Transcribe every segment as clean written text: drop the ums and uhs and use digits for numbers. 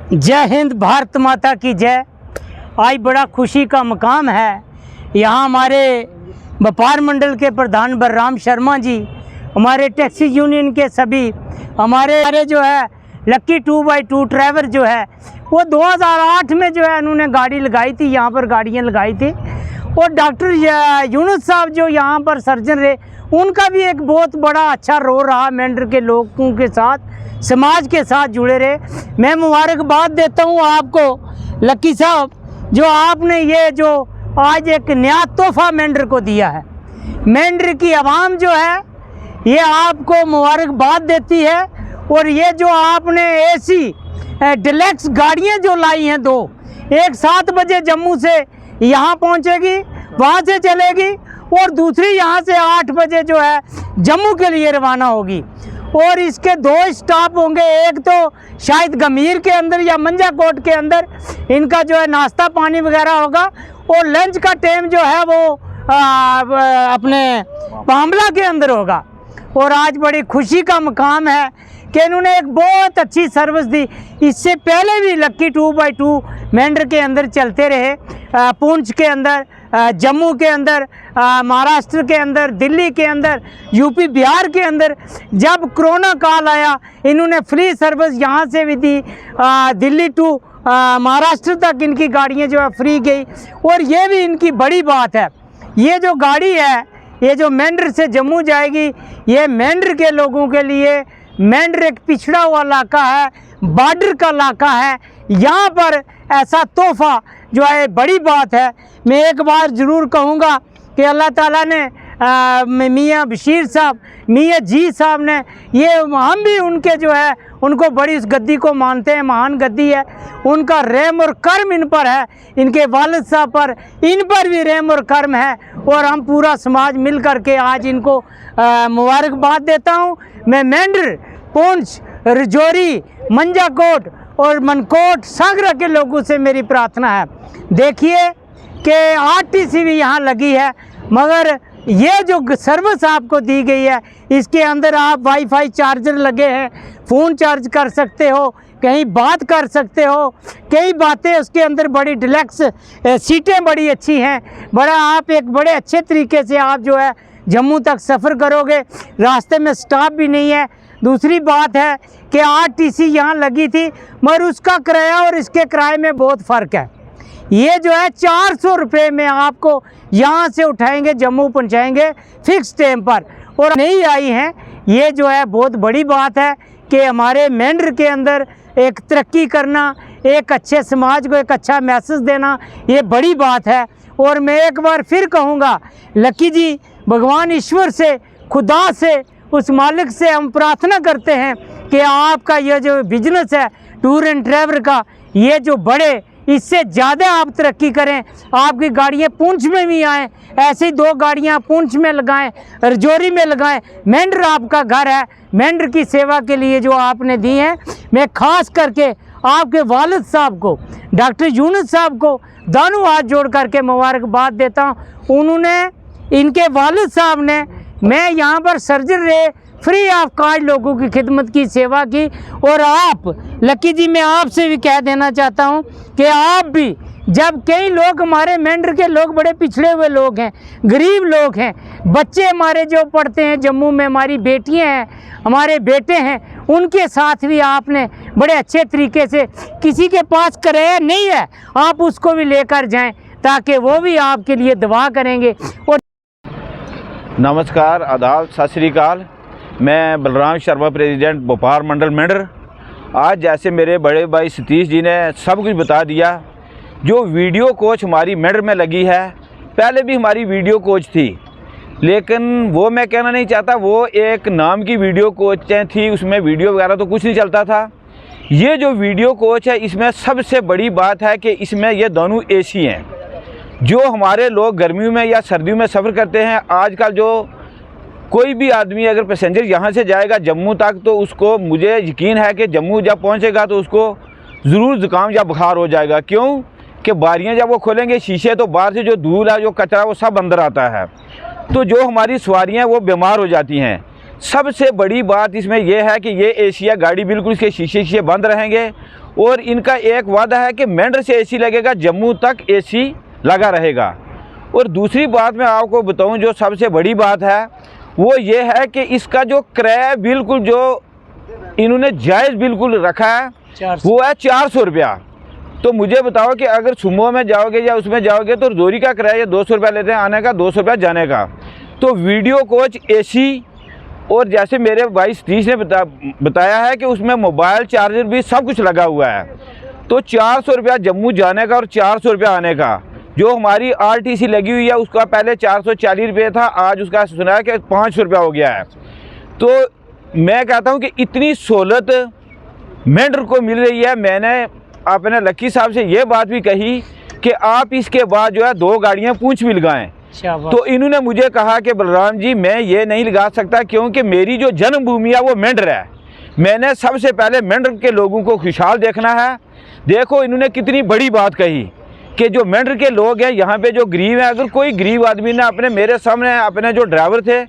जय हिंद, भारत माता की जय। आज बड़ा खुशी का मकाम है। यहाँ हमारे व्यापार मंडल के प्रधान बलराम शर्मा जी, हमारे टैक्सी यूनियन के सभी, हमारे जो है लक्की 2x2 ड्राइवर जो है वो 2008 में जो है उन्होंने गाड़ी लगाई थी, यहाँ पर गाड़ियाँ लगाई थी। और डॉक्टर यूनुस साहब जो यहाँ पर सर्जन रहे, उनका भी एक बहुत बड़ा अच्छा रोल रहा। मेंढर के लोगों के साथ, समाज के साथ जुड़े रहे। मैं मुबारकबाद देता हूँ आपको लक्की साहब, जो आपने ये जो आज एक नया तोहफा मेंढर को दिया है। मेंढर की आवाम जो है ये आपको मुबारकबाद देती है। और ये जो आपने एसी डिलक्स गाड़ियाँ जो लाई हैं दो, एक 7 बजे जम्मू से यहाँ पहुँचेगी, वहाँ से चलेगी, और दूसरी यहाँ से 8 बजे जो है जम्मू के लिए रवाना होगी। और इसके 2 स्टॉप होंगे, एक तो शायद गमीर के अंदर या मंजाकोट के अंदर इनका जो है नाश्ता पानी वगैरह होगा, और लंच का टाइम जो है वो अपने पामला के अंदर होगा। और आज बड़ी खुशी का मकाम है कि इन्होंने एक बहुत अच्छी सर्विस दी। इससे पहले भी लक्की 2x2 मेंढर के अंदर चलते रहे, पुंछ के अंदर, जम्मू के अंदर, महाराष्ट्र के अंदर, दिल्ली के अंदर, यूपी बिहार के अंदर। जब कोरोना काल आया, इन्होंने फ्री सर्विस यहाँ से भी दी, दिल्ली टू महाराष्ट्र तक इनकी गाड़ियाँ जो है फ्री गई। और ये भी इनकी बड़ी बात है। ये जो गाड़ी है, ये जो मेंढर से जम्मू जाएगी, ये मेंढर के लोगों के लिए, मेंढर एक पिछड़ा हुआ इलाका है, बॉर्डर का इलाका है, यहाँ पर ऐसा तोहफा जो है बड़ी बात है। मैं एक बार ज़रूर कहूँगा कि अल्लाह ताला ने मियाँ बशीर साहब, मियाँ जी साहब ने, ये हम भी उनके जो है उनको बड़ी इस गद्दी को मानते हैं, महान गद्दी है। उनका रहम और कर्म इन पर है, इनके वालिद साहब पर, इन पर भी रहम और कर्म है। और हम पूरा समाज मिल कर के आज इनको मुबारकबाद देता हूँ। मैं मेंढर, पुंछ, रजौरी, मंजाकोट और मनकोट, सागरा के लोगों से मेरी प्रार्थना है, देखिए कि आरटीसी भी यहाँ लगी है, मगर ये जो सर्विस आपको दी गई है, इसके अंदर आप वाईफाई चार्जर लगे हैं, फ़ोन चार्ज कर सकते हो, कहीं बात कर सकते हो, कई बातें उसके अंदर, बड़ी डिलक्स सीटें बड़ी अच्छी हैं। बड़ा आप एक बड़े अच्छे तरीके से आप जो है जम्मू तक सफ़र करोगे, रास्ते में स्टॉप भी नहीं है। दूसरी बात है कि आरटीसी यहाँ लगी थी, मगर उसका किराया और इसके किराए में बहुत फ़र्क है। ये जो है 400 रुपये में आपको यहाँ से उठाएंगे, जम्मू पहुँचाएंगे फिक्स टाइम पर, और नहीं आई हैं। ये जो है बहुत बड़ी बात है कि हमारे मेंढर के अंदर एक तरक्की करना, एक अच्छे समाज को एक अच्छा मैसेज देना, ये बड़ी बात है। और मैं एक बार फिर कहूँगा लक्की जी, भगवान ईश्वर से, खुदा से, उस मालिक से हम प्रार्थना करते हैं कि आपका ये जो बिजनेस है टूर एंड ट्रैवल का, ये जो बढ़े, इससे ज़्यादा आप तरक्की करें, आपकी गाड़ियाँ पुंछ में भी आएँ, ऐसी 2 गाड़ियाँ पुंछ में लगाएं, रजौरी में लगाएं। मेंढर आपका घर है, मेंढर की सेवा के लिए जो आपने दी है, मैं खास करके आपके वालिद साहब को, डॉक्टर यूनुस साहब को दोनों हाथ जोड़ करके मुबारकबाद देता हूँ। उन्होंने, इनके वालिद साहब ने, मैं यहाँ पर सर्जन रहे, फ्री ऑफ कॉस्ट लोगों की खिदमत की, सेवा की। और आप लक्की जी, मैं आपसे भी कह देना चाहता हूँ कि आप भी, जब कई लोग, हमारे मेंढर के लोग बड़े पिछड़े हुए लोग हैं, गरीब लोग हैं, बच्चे हमारे जो पढ़ते हैं जम्मू में, हमारी बेटियां हैं, हमारे बेटे हैं, उनके साथ भी आपने बड़े अच्छे तरीके से, किसी के पास किराया नहीं है आप उसको भी लेकर जाएं, ताकि वो भी आपके लिए दुआ करेंगे। और नमस्कार, आदाब, सत श्री अकाल। मैं बलराम शर्मा, प्रेसिडेंट व्यापार मंडल मेंढर। आज जैसे मेरे बड़े भाई सतीश जी ने सब कुछ बता दिया, जो वीडियो कोच हमारी मेंढर में लगी है, पहले भी हमारी वीडियो कोच थी, लेकिन वो मैं कहना नहीं चाहता, वो एक नाम की वीडियो कोचें थी, उसमें वीडियो वगैरह तो कुछ नहीं चलता था। ये जो वीडियो कोच है, इसमें सबसे बड़ी बात है कि इसमें ये दोनों एसी हैं। जो हमारे लोग गर्मियों में या सर्दियों में सफ़र करते हैं, आजकल जो कोई भी आदमी अगर पैसेंजर यहाँ से जाएगा जम्मू तक, तो उसको, मुझे यकीन है कि जम्मू जब पहुँचेगा तो उसको ज़रूर ज़ुकाम या बुखार हो जाएगा। क्यों कि बारियाँ जब वो खोलेंगे शीशे, तो बाहर से जो धूल है, जो कचरा, वो सब अंदर आता है, तो जो हमारी सवारियाँ वो बीमार हो जाती हैं। सबसे बड़ी बात इसमें यह है कि ये एशिया गाड़ी बिल्कुल इसके शीशे बंद रहेंगे और इनका एक वादा है कि मेंढर से एसी लगेगा, जम्मू तक एसी लगा रहेगा। और दूसरी बात मैं आपको बताऊं, जो सबसे बड़ी बात है वो ये है कि इसका जो किराया बिल्कुल जो इन्होंने जायज़ बिल्कुल रखा है वो है 400 रुपया। तो मुझे बताओ कि अगर सुमो में जाओगे या उसमें जाओगे तो रजौरी का किराया 200 रुपया लेते हैं आने का, 200 रुपया जाने का। तो वीडियो कोच एसी और जैसे मेरे भाई सतीश ने बताया है कि उसमें मोबाइल चार्जर भी सब कुछ लगा हुआ है। तो 400 रुपया जम्मू जाने का और 400 रुपया आने का। जो हमारी आरटीसी लगी हुई है उसका पहले 440 रुपये था, आज उसका सुना है कि 500 रुपया हो गया है। तो मैं कहता हूं कि इतनी सहूलत मेंढर को मिल रही है। मैंने अपने लक्की साहब से ये बात भी कही कि आप इसके बाद जो है 2 गाड़ियां पूंछ भी लगाएं। तो इन्होंने मुझे कहा कि बलराम जी मैं ये नहीं लगा सकता क्योंकि मेरी जो जन्मभूमि है वो मेंढर है। मैंने सबसे पहले मेंढर के लोगों को खुशहाल देखना है। देखो इन्होंने कितनी बड़ी बात कही कि जो मेंढर के लोग हैं यहाँ पे जो गरीब हैं, अगर कोई गरीब आदमी ने अपने मेरे सामने अपने जो ड्राइवर थे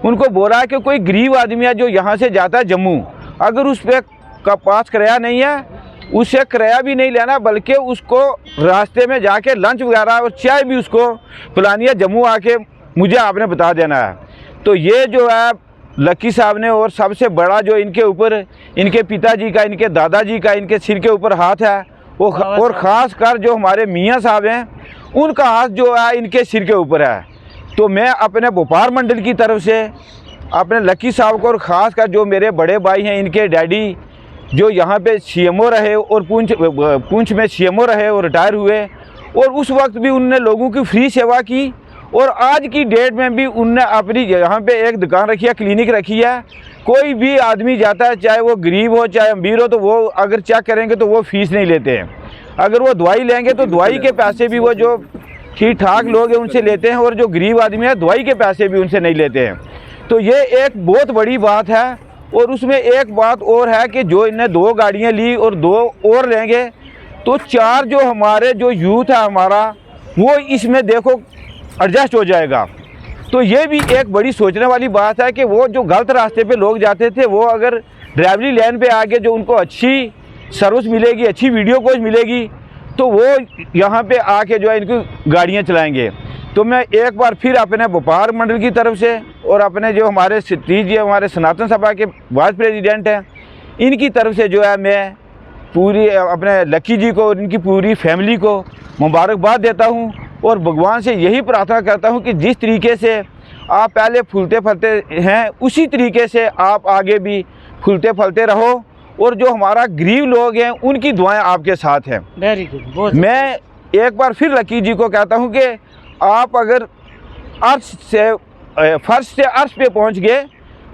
उनको बोला है कि कोई गरीब आदमी है जो यहाँ से जाता है जम्मू, अगर उस पर का पास किराया नहीं है उससे किराया भी नहीं लेना, बल्कि उसको रास्ते में जाके लंच वगैरह और चाय भी उसको पिलानी है, जम्मू आके मुझे आपने बता देना है। तो ये जो है लक्की साहब ने, और सबसे बड़ा जो इनके ऊपर इनके पिताजी का, इनके दादाजी का, इनके सिर के ऊपर हाथ है वो, और ख़ास कर जो हमारे मियाँ साहब हैं उनका हाथ जो है इनके सिर के ऊपर है। तो मैं अपने भोपाल मंडल की तरफ से अपने लक्की साहब को, और ख़ास कर जो मेरे बड़े भाई हैं इनके डैडी जो यहाँ पे सीएमओ रहे और पुंछ में सीएमओ रहे और रिटायर हुए, और उस वक्त भी उनने लोगों की फ्री सेवा की, और आज की डेट में भी उनने अपनी यहाँ पे एक दुकान रखी है, क्लिनिक रखी है। कोई भी आदमी जाता है चाहे वो गरीब हो चाहे अमीर हो, तो वो अगर चेक करेंगे तो वो फीस नहीं लेते हैं। अगर वो दवाई लेंगे तो दवाई के पैसे भी वो जो ठीक ठाक लोग हैं उनसे लेते हैं, और जो गरीब आदमी है दवाई के पैसे भी उनसे नहीं लेते हैं। तो ये एक बहुत बड़ी बात है। और उसमें एक बात और है कि जो इन्हें 2 गाड़ियाँ ली और 2 और लेंगे तो 4 जो हमारे जो यूथ है हमारा वो इसमें देखो एडजस्ट हो जाएगा। तो ये भी एक बड़ी सोचने वाली बात है कि वो जो गलत रास्ते पे लोग जाते थे वो अगर ड्राइवरी लाइन पे आके जो उनको अच्छी सर्विस मिलेगी, अच्छी वीडियो कोच मिलेगी, तो वो यहाँ पे आके जो है इनकी गाड़ियाँ चलाएंगे। तो मैं एक बार फिर अपने भोपाल मंडल की तरफ से और अपने जो हमारे सतीश जी हमारे सनातन सभा के वाइस प्रेसिडेंट हैं इनकी तरफ से जो है मैं पूरी अपने लक्की जी को और इनकी पूरी फैमिली को मुबारकबाद देता हूं, और भगवान से यही प्रार्थना करता हूं कि जिस तरीके से आप पहले फूलते फलते हैं उसी तरीके से आप आगे भी फूलते फलते रहो, और जो हमारा गरीब लोग हैं उनकी दुआएं आपके साथ हैं। Very good. मैं एक बार फिर लक्की जी को कहता हूं कि आप अगर फर्श से अर्श पे पहुंच गए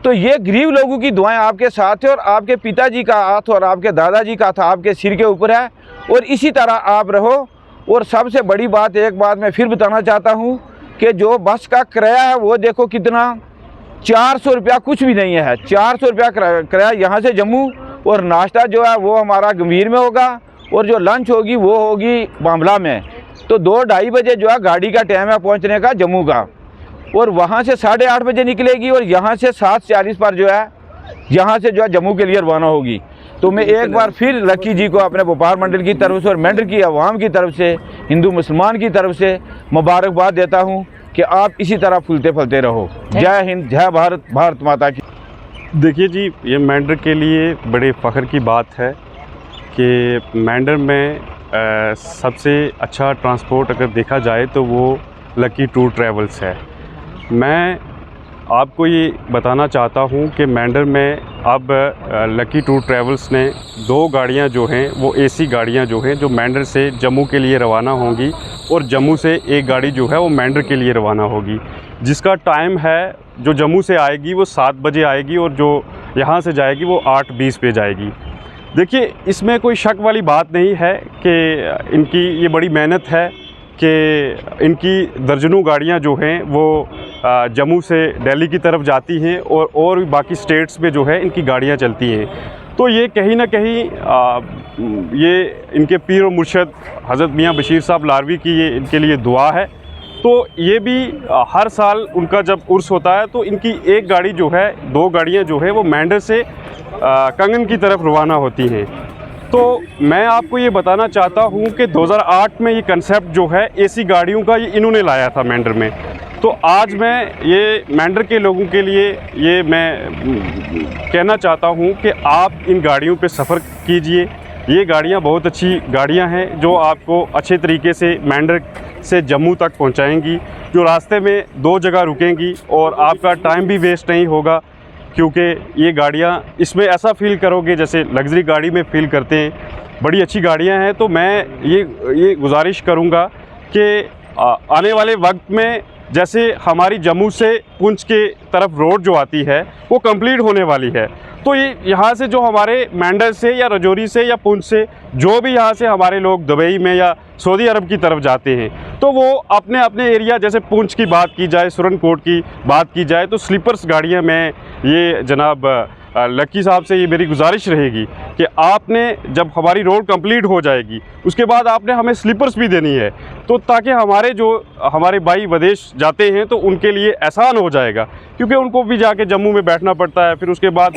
तो ये गरीब लोगों की दुआएं आपके साथ है, और आपके पिताजी का हाथ और आपके दादाजी का हाथ आपके सिर के ऊपर है, और इसी तरह आप रहो। और सबसे बड़ी बात, एक बात मैं फिर बताना चाहता हूं कि जो बस का किराया है वो देखो कितना, 400 रुपया कुछ भी नहीं है। 400 रुपया किराया यहाँ से जम्मू, और नाश्ता जो है वो हमारा गंभीर में होगा, और जो लंच होगी वो होगी बामला में। तो 2-2:30 बजे जो है गाड़ी का टाइम है पहुंचने का जम्मू का, और वहां से 8:30 बजे निकलेगी, और यहाँ से 7:40 पर जो है यहाँ से जो है जम्मू के लिए रवाना होगी। तो मैं एक बार फिर लक्की जी को अपने भोपाल मंडल की तरफ से और मेंढर की आवाम की तरफ से, हिंदू मुसलमान की तरफ से मुबारकबाद देता हूँ कि आप इसी तरह फूलते फलते रहो। जय हिंद, जय भारत, भारत माता की। देखिए जी, ये मेंढर के लिए बड़े फ़ख्र की बात है कि मेंढर में सबसे अच्छा ट्रांसपोर्ट अगर देखा जाए तो वो लकी टूर ट्रैवल्स है। मैं आपको ये बताना चाहता हूँ कि मेंढर में अब लकी टूर ट्रैवल्स ने 2 गाड़ियाँ जो हैं वो एसी गाड़ियाँ जो हैं जो मेंढर से जम्मू के लिए रवाना होंगी, और जम्मू से एक गाड़ी जो है वो मेंढर के लिए रवाना होगी, जिसका टाइम है जो जम्मू से आएगी वो 7 बजे आएगी, और जो यहाँ से जाएगी वो 8:20 पे जाएगी। देखिए, इसमें कोई शक वाली बात नहीं है कि इनकी ये बड़ी मेहनत है कि इनकी दर्जनों गाड़ियाँ जो हैं वो जम्मू से दिल्ली की तरफ जाती हैं, और भी बाकी स्टेट्स में जो है इनकी गाड़ियाँ चलती हैं। तो ये कहीं ना कहीं ये इनके पीर और मुर्शद हज़रत मियाँ बशीर साहब लारवी की ये इनके लिए दुआ है। तो ये भी हर साल उनका जब उर्स होता है तो इनकी एक गाड़ी जो है, 2 गाड़ियाँ जो है वो मेंढर से कंगन की तरफ रवाना होती हैं। तो मैं आपको ये बताना चाहता हूँ कि 2008 में ये कंसेप्ट जो है एसी गाड़ियों का, ये इन्होंने लाया था मैंडर में। तो आज मैं ये मैंडर के लोगों के लिए ये मैं कहना चाहता हूँ कि आप इन गाड़ियों पे सफ़र कीजिए। ये गाड़ियाँ बहुत अच्छी गाड़ियाँ हैं जो आपको अच्छे तरीके से मैंडर से जम्मू तक पहुँचाएंगी, जो रास्ते में 2 जगह रुकेंगी और आपका टाइम भी वेस्ट नहीं होगा, क्योंकि ये गाड़ियाँ इसमें ऐसा फ़ील करोगे जैसे लग्जरी गाड़ी में फ़ील करते हैं। बड़ी अच्छी गाड़ियाँ हैं। तो मैं ये गुजारिश करूँगा कि आने वाले वक्त में जैसे हमारी जम्मू से पुंछ के तरफ रोड जो आती है वो कंप्लीट होने वाली है, तो ये यहाँ से जो हमारे मैंडर से या रजौरी से या पुंछ से जो भी यहाँ से हमारे लोग दुबई में या सऊदी अरब की तरफ जाते हैं, तो वो अपने अपने एरिया, जैसे पुंछ की बात की जाए, सुरनकोट की बात की जाए, तो स्लीपर्स गाड़ियाँ मैं ये जनाब लक्की साहब से ये मेरी गुजारिश रहेगी कि आपने जब हमारी रोड कंप्लीट हो जाएगी उसके बाद आपने हमें स्लीपर्स भी देनी है, तो ताकि हमारे भाई विदेश जाते हैं तो उनके लिए आसान हो जाएगा, क्योंकि उनको भी जाके जम्मू में बैठना पड़ता है। फिर उसके बाद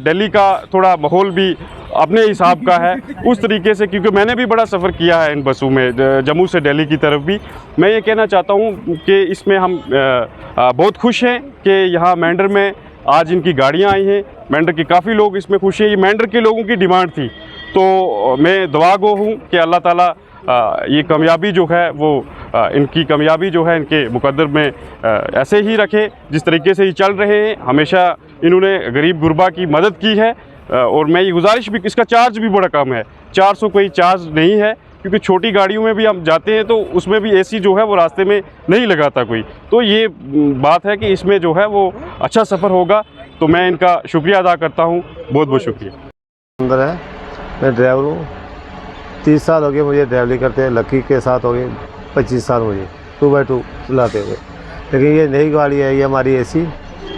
दिल्ली का थोड़ा माहौल भी अपने हिसाब का है उस तरीके से, क्योंकि मैंने भी बड़ा सफ़र किया है इन बसों में जम्मू से दिल्ली की तरफ भी। मैं ये कहना चाहता हूँ कि इसमें हम बहुत खुश हैं कि यहाँ मैंडर में आज इनकी गाड़ियाँ आई हैं। मैंडर के काफ़ी लोग इसमें खुश हैं। ये मैंडर के लोगों की डिमांड थी, तो मैं दुआ गो हूँ कि अल्लाह ताला ये कामयाबी जो है वो इनकी कामयाबी जो है इनके मुकद्दर में ऐसे ही रखे जिस तरीके से ये चल रहे हैं। हमेशा इन्होंने गरीब गुरबा की मदद की है, और मैं ये गुजारिश भी, इसका चार्ज भी बड़ा कम है, 400 कोई चार्ज नहीं है, क्योंकि छोटी गाड़ियों में भी हम जाते हैं तो उसमें भी एसी जो है वो रास्ते में नहीं लगाता कोई। तो ये बात है कि इसमें जो है वो अच्छा सफ़र होगा। तो मैं इनका शुक्रिया अदा करता हूँ, बहुत बहुत शुक्रिया। अंदर है, मैं ड्राइवर हूँ, 30 साल हो गए मुझे ड्राइवरी करते हैं। लक्की के साथ हो गए 25 साल मुझे 2x2 चलाते हुए। लेकिन ये नई गाड़ी है, ये हमारी एसी,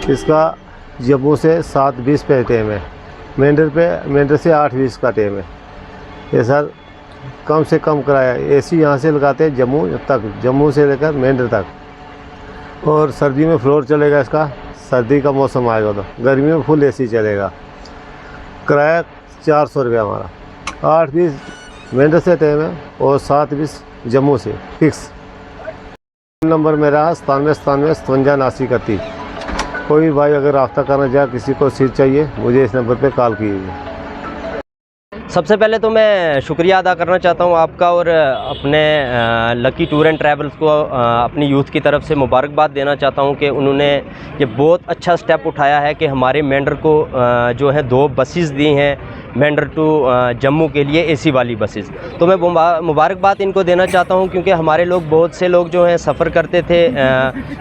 इसका जम्मू से 7:20 पे टाइम है, मेंढर से 8:20 का टाइम है। ये सर कम से कम किराया एसी यहाँ से लगाते हैं जम्मू तक, जम्मू से लेकर मेंढर तक। और सर्दी में फ्लोर चलेगा इसका, सर्दी का मौसम आएगा तो गर्मी में फुल एसी चलेगा। किराया 400 रुपया हमारा, 8:20 मेंढर से टाइम है और 7:20 जम्मू से फिक्स। नंबर मेरा 97 कोई भी भाई अगर रास्ता करना चाहे, किसी को सीट चाहिए, मुझे इस नंबर पे कॉल कीजिए। सबसे पहले तो मैं शुक्रिया अदा करना चाहता हूं आपका और अपने लकी टूर एंड ट्रैवल्स को अपनी यूथ की तरफ से मुबारकबाद देना चाहता हूं कि उन्होंने ये बहुत अच्छा स्टेप उठाया है कि हमारे मेंढर को जो है 2 बसेस दी हैं मेंढर टू जम्मू के लिए, एसी वाली बसेस। तो मैं मुबारकबाद इनको देना चाहता हूं, क्योंकि हमारे लोग, बहुत से लोग जो हैं सफ़र करते थे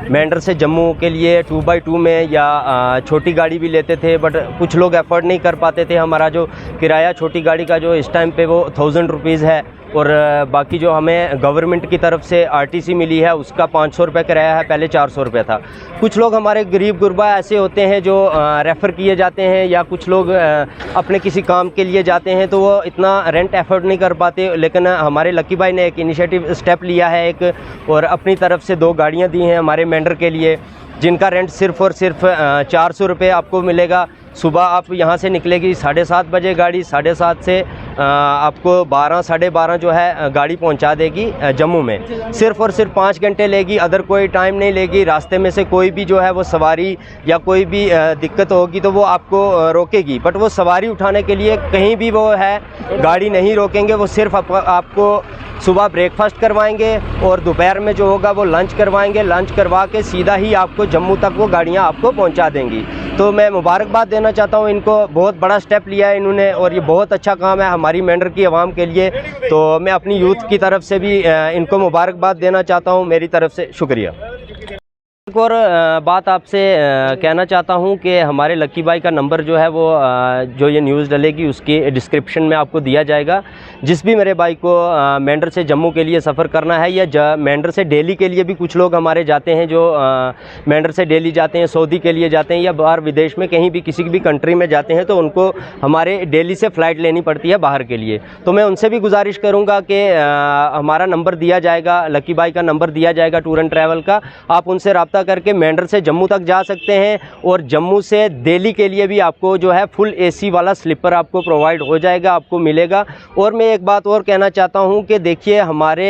मेंढर से जम्मू के लिए 2x2 में या छोटी गाड़ी भी लेते थे, बट कुछ लोग अफोर्ड नहीं कर पाते थे। हमारा जो किराया छोटी गाड़ी का जो इस टाइम पे वो 1000 रुपीज़ है, और बाकी जो हमें गवर्नमेंट की तरफ से आरटीसी मिली है उसका 500 रुपये किराया है, पहले 400 रुपये था। कुछ लोग हमारे गरीब गुरबा ऐसे होते हैं जो रेफ़र किए जाते हैं, या कुछ लोग अपने किसी काम के लिए जाते हैं तो वो इतना रेंट एफर्ड नहीं कर पाते। लेकिन हमारे लकी भाई ने एक इनिशिएटिव स्टेप लिया है एक, और अपनी तरफ से 2 गाड़ियाँ दी हैं हमारे मेंढर के लिए, जिनका रेंट सिर्फ़ और सिर्फ 400 रुपये आपको मिलेगा। सुबह आप यहाँ से निकलेगी 7:30 बजे गाड़ी, 7:30 से आपको 12 साढ़े 12 जो है गाड़ी पहुँचा देगी जम्मू में। सिर्फ़ और सिर्फ 5 घंटे लेगी, अदर कोई टाइम नहीं लेगी। रास्ते में से कोई भी जो है वो सवारी या कोई भी दिक्कत होगी तो वो आपको रोकेगी, बट वो सवारी उठाने के लिए कहीं भी वो है गाड़ी नहीं रोकेंगे। वो सिर्फ आपको सुबह ब्रेकफास्ट करवाएंगे और दोपहर में जो होगा वो लंच करवाएंगे। लंच करवा के सीधा ही आपको जम्मू तक वो गाड़ियाँ आपको पहुँचा देंगी। तो मैं मुबारकबाद देना चाहता हूँ इनको, बहुत बड़ा स्टेप लिया है इन्होंने और ये बहुत अच्छा काम है हमारी मेंढर की आवाम के लिए। तो मैं अपनी यूथ की तरफ से भी इनको मुबारकबाद देना चाहता हूँ, मेरी तरफ से शुक्रिया। एक और बात आपसे कहना चाहता हूं कि हमारे लकी भाई का नंबर जो है वो जो ये न्यूज़ डलेगी उसकी डिस्क्रिप्शन में आपको दिया जाएगा। जिस भी मेरे भाई को मेंढर से जम्मू के लिए सफ़र करना है या मेंढर से दिल्ली के लिए भी कुछ लोग हमारे जाते हैं जो मेंढर से दिल्ली जाते हैं, सऊदी के लिए जाते हैं या बाहर विदेश में कहीं भी किसी भी कंट्री में जाते हैं, तो उनको हमारे दिल्ली से फ़्लाइट लेनी पड़ती है बाहर के लिए। तो मैं उनसे भी गुजारिश करूँगा कि हमारा नंबर दिया जाएगा, लकी भाई का नंबर दिया जाएगा टूर एंड ट्रैवल का, आप उनसे रब्ता करके मेंढर से जम्मू तक जा सकते हैं, और जम्मू से दिल्ली के लिए भी आपको जो है फुल एसी वाला स्लीपर आपको प्रोवाइड हो जाएगा, आपको मिलेगा। और मैं एक बात और कहना चाहता हूं कि देखिए हमारे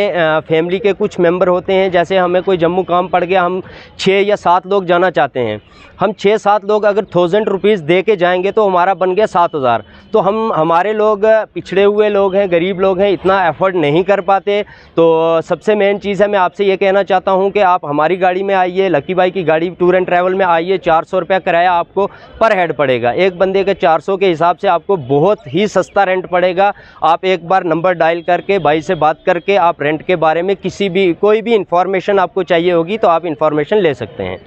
फैमिली के कुछ मेंबर होते हैं, जैसे हमें कोई जम्मू काम पड़ गया, हम 6 या 7 लोग जाना चाहते हैं, हम 6-7 लोग अगर 1000 रुपीज़ दे के जाएंगे तो हमारा बन गया 7000। तो हमारे लोग पिछड़े हुए लोग हैं, गरीब लोग हैं, इतना एफर्ट नहीं कर पाते। तो सबसे मेन चीज़ है, मैं आपसे ये कहना चाहता हूँ कि आप हमारी गाड़ी में आइए, लकी भाई की गाड़ी टूर एंड ट्रैवल में आइए। 400 रुपया किराया आपको पर हेड पड़ेगा, एक बंदे के 400 के हिसाब से आपको बहुत ही सस्ता रेंट पड़ेगा। आप एक बार नंबर डायल करके भाई से बात करके आप रेंट के बारे में कोई भी इंफॉर्मेशन आपको चाहिए होगी तो आप इंफॉर्मेशन ले सकते हैं।